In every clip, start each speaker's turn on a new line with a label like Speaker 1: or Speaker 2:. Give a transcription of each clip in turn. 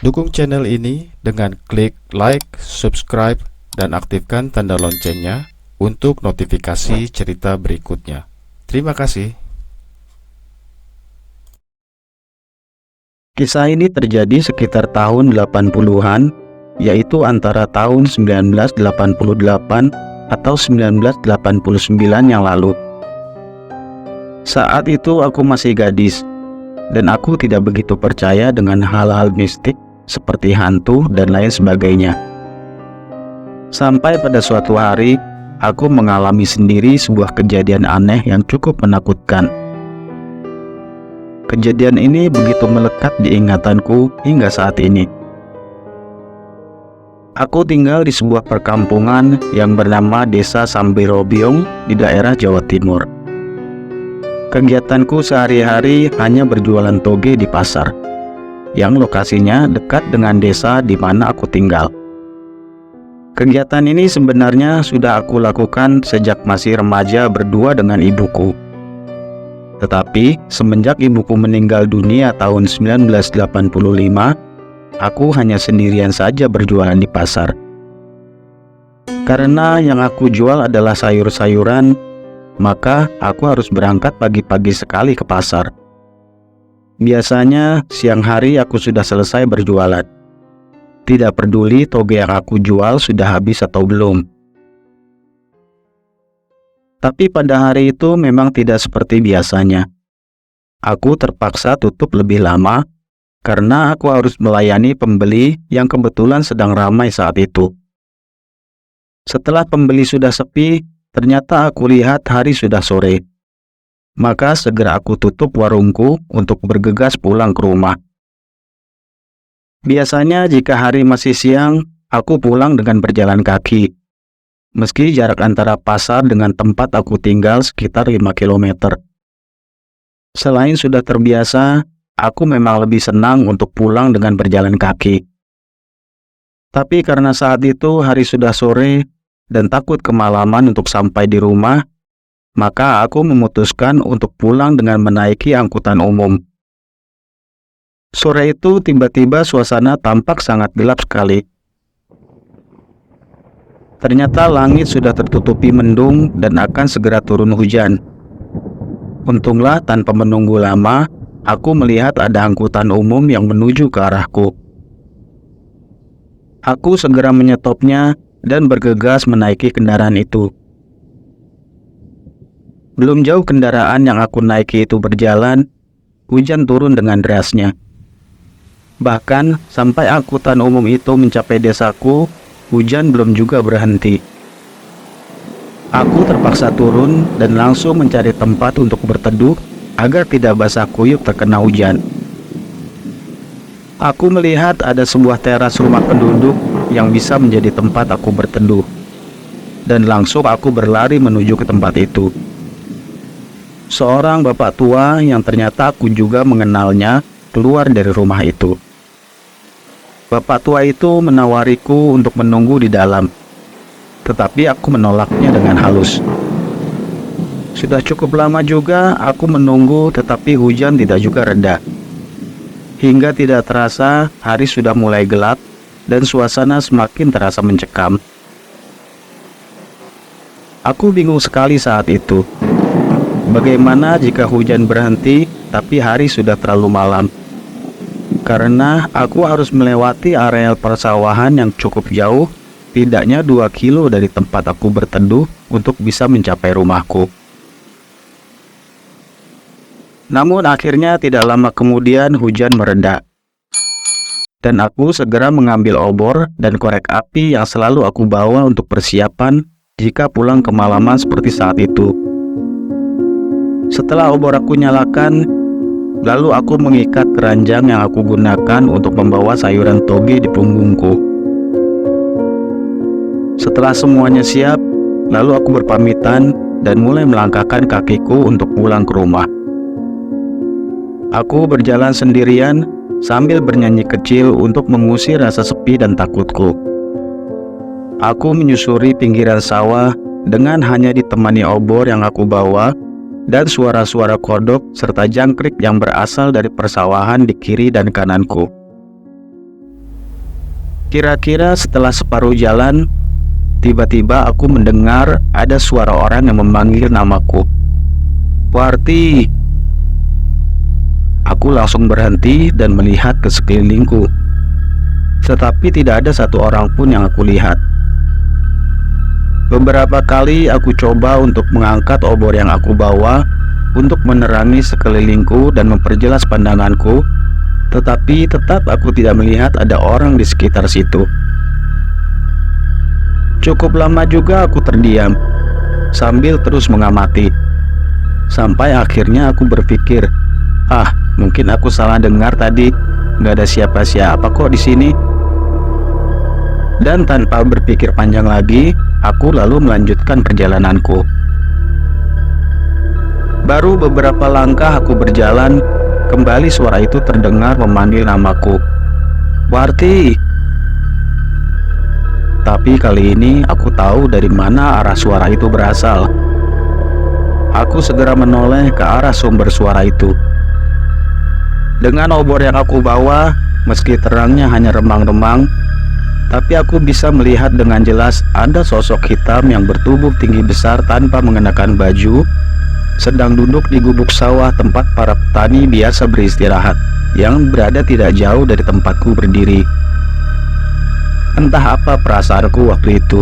Speaker 1: Dukung channel ini dengan klik like, subscribe, dan aktifkan tanda loncengnya untuk notifikasi cerita berikutnya. Terima kasih.
Speaker 2: Kisah ini terjadi sekitar tahun 80-an, yaitu antara tahun 1988 atau 1989 yang lalu. Saat itu aku masih gadis, dan aku tidak begitu percaya dengan hal-hal mistik seperti hantu dan lain sebagainya. Sampai pada suatu hari, aku mengalami sendiri sebuah kejadian aneh yang cukup menakutkan. Kejadian ini begitu melekat di ingatanku hingga saat ini. Aku tinggal di sebuah perkampungan yang bernama Desa Sambirobiong di daerah Jawa Timur. Kegiatanku sehari-hari hanya berjualan toge di pasar, yang lokasinya dekat dengan desa di mana aku tinggal. Kegiatan ini sebenarnya sudah aku lakukan sejak masih remaja berdua dengan ibuku. Tetapi semenjak ibuku meninggal dunia tahun 1985, aku hanya sendirian saja berjualan di pasar. Karena yang aku jual adalah sayur-sayuran, maka aku harus berangkat pagi-pagi sekali ke pasar. Biasanya siang hari aku sudah selesai berjualan. Tidak peduli toge yang aku jual sudah habis atau belum. Tapi pada hari itu memang tidak seperti biasanya. Aku terpaksa tutup lebih lama karena aku harus melayani pembeli yang kebetulan sedang ramai saat itu. Setelah pembeli sudah sepi, ternyata aku lihat hari sudah sore. Maka segera aku tutup warungku untuk bergegas pulang ke rumah. Biasanya jika hari masih siang, aku pulang dengan berjalan kaki. Meski jarak antara pasar dengan tempat aku tinggal sekitar 5 km. Selain sudah terbiasa, aku memang lebih senang untuk pulang dengan berjalan kaki. Tapi karena saat itu hari sudah sore dan takut kemalaman untuk sampai di rumah, maka aku memutuskan untuk pulang dengan menaiki angkutan umum. Sore itu tiba-tiba suasana tampak sangat gelap sekali. Ternyata langit sudah tertutupi mendung dan akan segera turun hujan. Untunglah tanpa menunggu lama, aku melihat ada angkutan umum yang menuju ke arahku. Aku segera menyetopnya dan bergegas menaiki kendaraan itu. Belum jauh kendaraan yang aku naiki itu berjalan, hujan turun dengan derasnya. Bahkan sampai angkutan umum itu mencapai desaku, hujan belum juga berhenti. Aku terpaksa turun dan langsung mencari tempat untuk berteduh agar tidak basah kuyup terkena hujan. Aku melihat ada sebuah teras rumah penduduk yang bisa menjadi tempat aku berteduh. Dan langsung aku berlari menuju ke tempat itu. Seorang bapak tua yang ternyata aku juga mengenalnya keluar dari rumah itu. Bapak tua itu menawariku untuk menunggu di dalam, tetapi aku menolaknya dengan halus. Sudah cukup lama juga aku menunggu, tetapi hujan tidak juga reda. Hingga tidak terasa hari sudah mulai gelap dan suasana semakin terasa mencekam. Aku bingung sekali saat itu. Bagaimana jika hujan berhenti, tapi hari sudah terlalu malam? Karena aku harus melewati areal persawahan yang cukup jauh, tidaknya 2 kilo dari tempat aku berteduh untuk bisa mencapai rumahku. Namun akhirnya tidak lama kemudian hujan mereda. Dan aku segera mengambil obor dan korek api yang selalu aku bawa untuk persiapan jika pulang kemalaman seperti saat itu. Setelah obor aku nyalakan, lalu aku mengikat keranjang yang aku gunakan untuk membawa sayuran toge di punggungku. Setelah semuanya siap, lalu aku berpamitan dan mulai melangkahkan kakiku untuk pulang ke rumah. Aku berjalan sendirian sambil bernyanyi kecil untuk mengusir rasa sepi dan takutku. Aku menyusuri pinggiran sawah dengan hanya ditemani obor yang aku bawa dan suara-suara kodok serta jangkrik yang berasal dari persawahan di kiri dan kananku. Kira-kira setelah separuh jalan, tiba-tiba aku mendengar ada suara orang yang memanggil namaku. "Warti!" Aku langsung berhenti dan melihat ke sekelilingku. Tetapi tidak ada satu orang pun yang aku lihat. Beberapa kali aku coba untuk mengangkat obor yang aku bawa untuk menerangi sekelilingku dan memperjelas pandanganku, tetapi tetap aku tidak melihat ada orang di sekitar situ. Cukup lama juga aku terdiam sambil terus mengamati. Sampai akhirnya aku berpikir, mungkin aku salah dengar tadi. Nggak ada siapa-siapa kok di sini. Dan tanpa berpikir panjang lagi, aku lalu melanjutkan perjalananku. Baru beberapa langkah aku berjalan, kembali suara itu terdengar memanggil namaku. "Warti!" Tapi kali ini aku tahu dari mana arah suara itu berasal. Aku segera menoleh ke arah sumber suara itu. Dengan obor yang aku bawa, meski terangnya hanya remang-remang, tapi aku bisa melihat dengan jelas ada sosok hitam yang bertubuh tinggi besar tanpa mengenakan baju, sedang duduk di gubuk sawah tempat para petani biasa beristirahat, yang berada tidak jauh dari tempatku berdiri. Entah apa perasaanku waktu itu,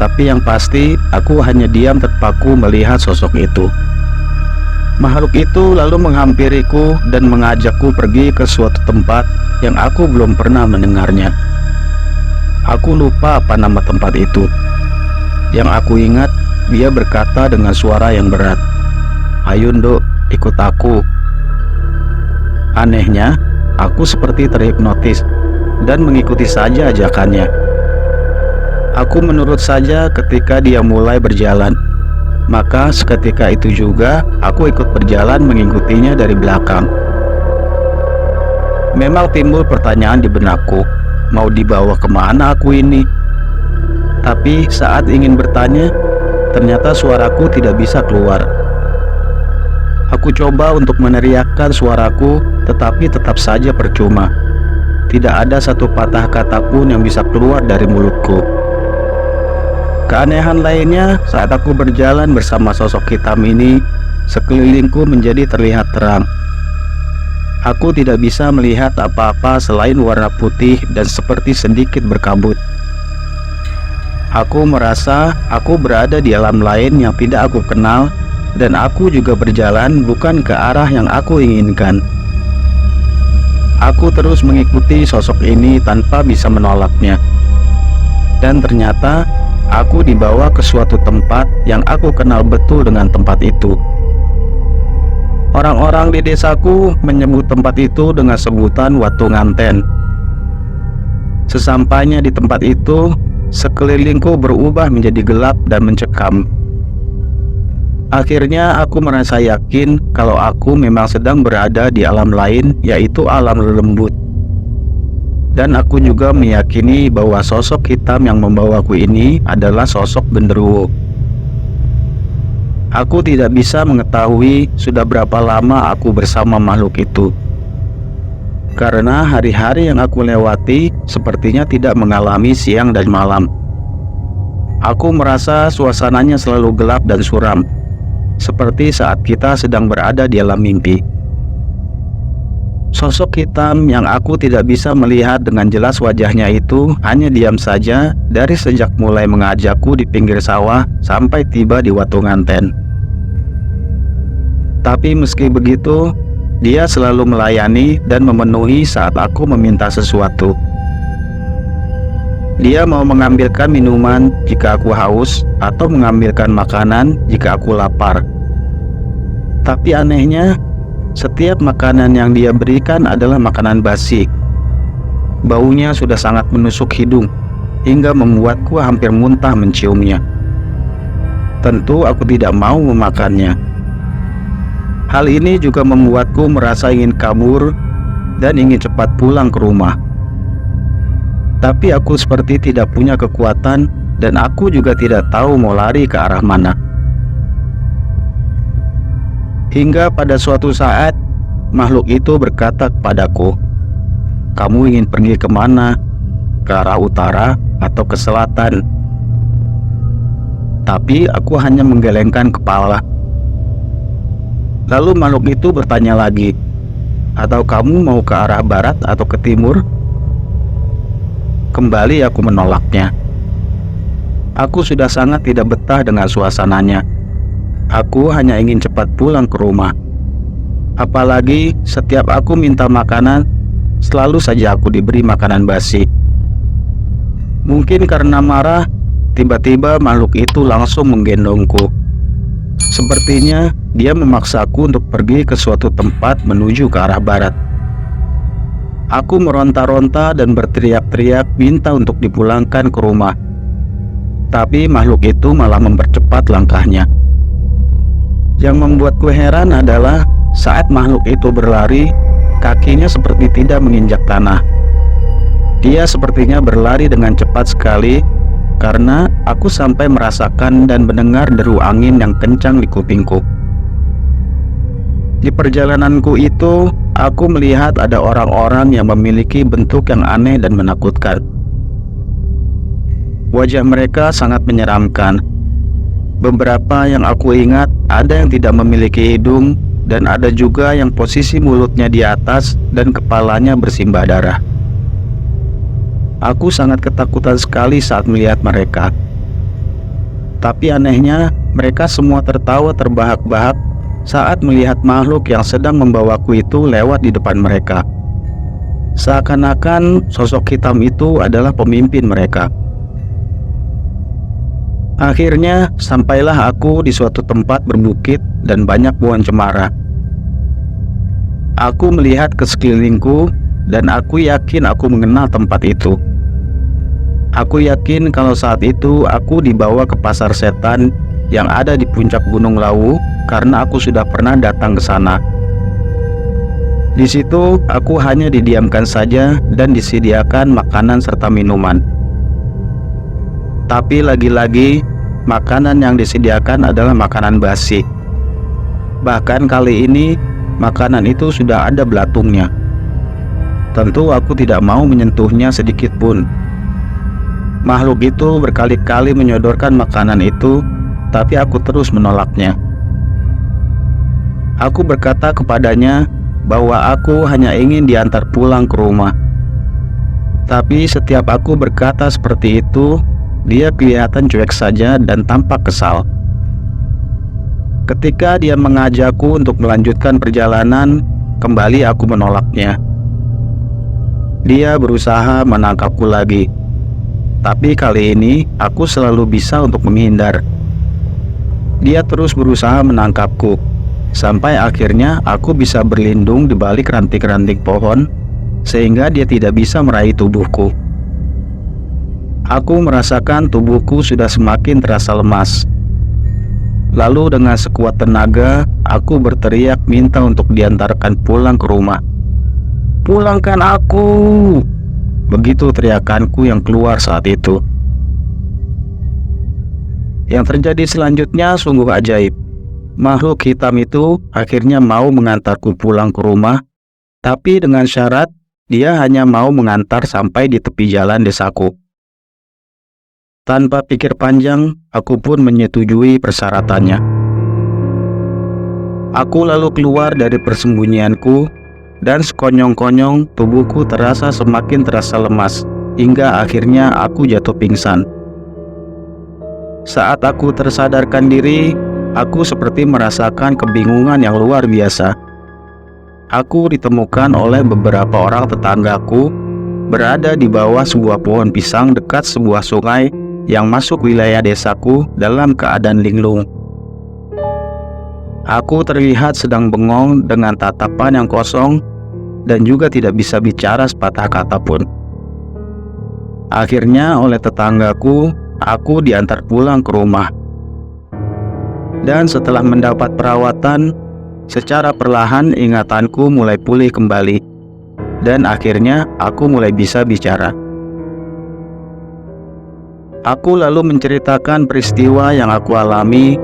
Speaker 2: tapi yang pasti aku hanya diam terpaku melihat sosok itu. Makhluk itu lalu menghampiriku dan mengajakku pergi ke suatu tempat yang aku belum pernah mendengarnya. Aku lupa apa nama tempat itu. Yang aku ingat, dia berkata dengan suara yang berat, "Ayo Nduk, ikut aku." Anehnya, aku seperti terhipnotis dan mengikuti saja ajakannya. Aku menurut saja ketika dia mulai berjalan. Maka seketika itu juga aku ikut berjalan mengikutinya dari belakang. Memang timbul pertanyaan di benakku, mau dibawa kemana aku ini? Tapi saat ingin bertanya, ternyata suaraku tidak bisa keluar. Aku coba untuk meneriakkan suaraku, tetapi tetap saja percuma. Tidak ada satu patah kata pun yang bisa keluar dari mulutku. Keanehan lainnya, saat aku berjalan bersama sosok hitam ini, sekelilingku menjadi terlihat terang. Aku tidak bisa melihat apa-apa selain warna putih dan seperti sedikit berkabut. Aku merasa aku berada di alam lain yang tidak aku kenal, dan aku juga berjalan bukan ke arah yang aku inginkan. Aku terus mengikuti sosok ini tanpa bisa menolaknya. Dan ternyata aku dibawa ke suatu tempat yang aku kenal betul dengan tempat itu. Orang-orang di desaku menyebut tempat itu dengan sebutan Watu Nganten. Sesampainya di tempat itu, sekelilingku berubah menjadi gelap dan mencekam. Akhirnya aku merasa yakin kalau aku memang sedang berada di alam lain, yaitu alam lembut. Dan aku juga meyakini bahwa sosok hitam yang membawaku ini adalah sosok genderuwo. Aku tidak bisa mengetahui sudah berapa lama aku bersama makhluk itu, karena hari-hari yang aku lewati sepertinya tidak mengalami siang dan malam. Aku merasa suasananya selalu gelap dan suram, seperti saat kita sedang berada di alam mimpi. Sosok hitam yang aku tidak bisa melihat dengan jelas wajahnya itu hanya diam saja dari sejak mulai mengajakku di pinggir sawah sampai tiba di Watu Nganten. Tapi meski begitu, dia selalu melayani dan memenuhi saat aku meminta sesuatu. Dia mau mengambilkan minuman jika aku haus atau mengambilkan makanan jika aku lapar. Tapi anehnya, setiap makanan yang dia berikan adalah makanan basi. Baunya sudah sangat menusuk hidung, hingga membuatku hampir muntah menciumnya. Tentu aku tidak mau memakannya. Hal ini juga membuatku merasa ingin kabur dan ingin cepat pulang ke rumah. Tapi aku seperti tidak punya kekuatan, dan aku juga tidak tahu mau lari ke arah mana. Hingga pada suatu saat, makhluk itu berkata kepadaku, "Kamu ingin pergi kemana? ke arah utara atau ke selatan. Tapi aku hanya menggelengkan kepala. Lalu makhluk itu bertanya lagi, "Atau kamu mau ke arah barat atau ke timur?" Kembali aku menolaknya. Aku sudah sangat tidak betah dengan suasananya. Aku hanya ingin cepat pulang ke rumah. Apalagi setiap aku minta makanan, selalu saja aku diberi makanan basi. Mungkin karena marah, tiba-tiba makhluk itu langsung menggendongku. Sepertinya dia memaksaku untuk pergi ke suatu tempat menuju ke arah barat. Aku meronta-ronta dan berteriak-teriak minta untuk dipulangkan ke rumah. Tapi makhluk itu malah mempercepat langkahnya. Yang membuatku heran adalah saat makhluk itu berlari, kakinya seperti tidak menginjak tanah. Dia sepertinya berlari dengan cepat sekali, karena aku sampai merasakan dan mendengar deru angin yang kencang di kupingku. Di perjalananku itu, aku melihat ada orang-orang yang memiliki bentuk yang aneh dan menakutkan. Wajah mereka sangat menyeramkan. Beberapa yang aku ingat ada yang tidak memiliki hidung, dan ada juga yang posisi mulutnya di atas dan kepalanya bersimbah darah. Aku sangat ketakutan sekali saat melihat mereka. Tapi anehnya, mereka semua tertawa terbahak-bahak saat melihat makhluk yang sedang membawaku itu lewat di depan mereka. Seakan-akan sosok hitam itu adalah pemimpin mereka. Akhirnya sampailah aku di suatu tempat berbukit dan banyak pohon cemara. Aku melihat ke sekelilingku dan aku yakin aku mengenal tempat itu. Aku yakin kalau saat itu aku dibawa ke pasar setan yang ada di puncak Gunung Lawu karena aku sudah pernah datang ke sana. Di situ aku hanya didiamkan saja dan disediakan makanan serta minuman. Tapi lagi-lagi makanan yang disediakan adalah makanan basi. Bahkan kali ini makanan itu sudah ada belatungnya. Tentu aku tidak mau menyentuhnya sedikit pun. Makhluk itu berkali-kali menyodorkan makanan itu, tapi aku terus menolaknya. Aku berkata kepadanya bahwa aku hanya ingin diantar pulang ke rumah. Tapi setiap aku berkata seperti itu, dia kelihatan cuek saja dan tampak kesal. Ketika dia mengajakku untuk melanjutkan perjalanan, kembali aku menolaknya. Dia berusaha menangkapku lagi, tapi kali ini aku selalu bisa untuk menghindar. Dia terus berusaha menangkapku, sampai akhirnya aku bisa berlindung di balik ranting-ranting pohon, sehingga dia tidak bisa meraih tubuhku. Aku merasakan tubuhku sudah semakin terasa lemas. Lalu dengan sekuat tenaga, aku berteriak minta untuk diantarkan pulang ke rumah. "Pulangkan aku!" Begitu teriakanku yang keluar saat itu. Yang terjadi selanjutnya sungguh ajaib. Makhluk hitam itu akhirnya mau mengantarku pulang ke rumah, tapi dengan syarat dia hanya mau mengantar sampai di tepi jalan desaku. Tanpa pikir panjang, aku pun menyetujui persyaratannya. Aku lalu keluar dari persembunyianku, dan sekonyong-konyong tubuhku terasa semakin terasa lemas, hingga akhirnya aku jatuh pingsan. Saat aku tersadarkan diri, aku seperti merasakan kebingungan yang luar biasa. Aku ditemukan oleh beberapa orang tetanggaku berada di bawah sebuah pohon pisang dekat sebuah sungai yang masuk wilayah desaku dalam keadaan linglung. Aku terlihat sedang bengong dengan tatapan yang kosong dan juga tidak bisa bicara sepatah kata pun. Akhirnya oleh tetanggaku, aku diantar pulang ke rumah. Dan setelah mendapat perawatan, secara perlahan ingatanku mulai pulih kembali. Dan akhirnya aku mulai bisa bicara. Aku lalu menceritakan peristiwa yang aku alami,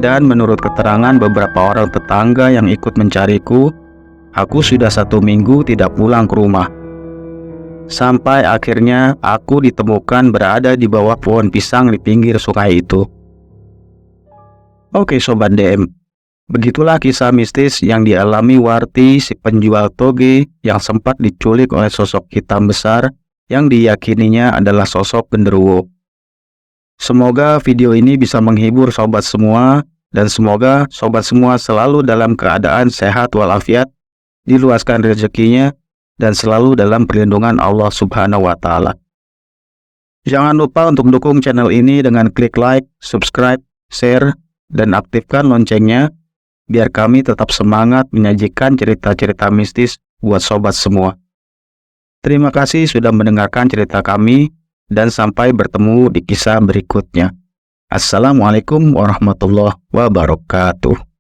Speaker 2: dan menurut keterangan beberapa orang tetangga yang ikut mencariku, aku sudah 1 minggu tidak pulang ke rumah. Sampai akhirnya aku ditemukan berada di bawah pohon pisang di pinggir sungai itu. Oke Sobat DM, begitulah kisah mistis yang dialami Warti, si penjual toge yang sempat diculik oleh sosok hitam besar yang diyakininya adalah sosok genderuwo. Semoga video ini bisa menghibur sobat semua, dan semoga sobat semua selalu dalam keadaan sehat walafiat, diluaskan rezekinya, dan selalu dalam perlindungan Allah Subhanahu wa Ta'ala. Jangan lupa untuk dukung channel ini dengan klik like, subscribe, share, dan aktifkan loncengnya, biar kami tetap semangat menyajikan cerita-cerita mistis buat sobat semua. Terima kasih sudah mendengarkan cerita kami, dan sampai bertemu di kisah berikutnya. Assalamualaikum warahmatullahi wabarakatuh.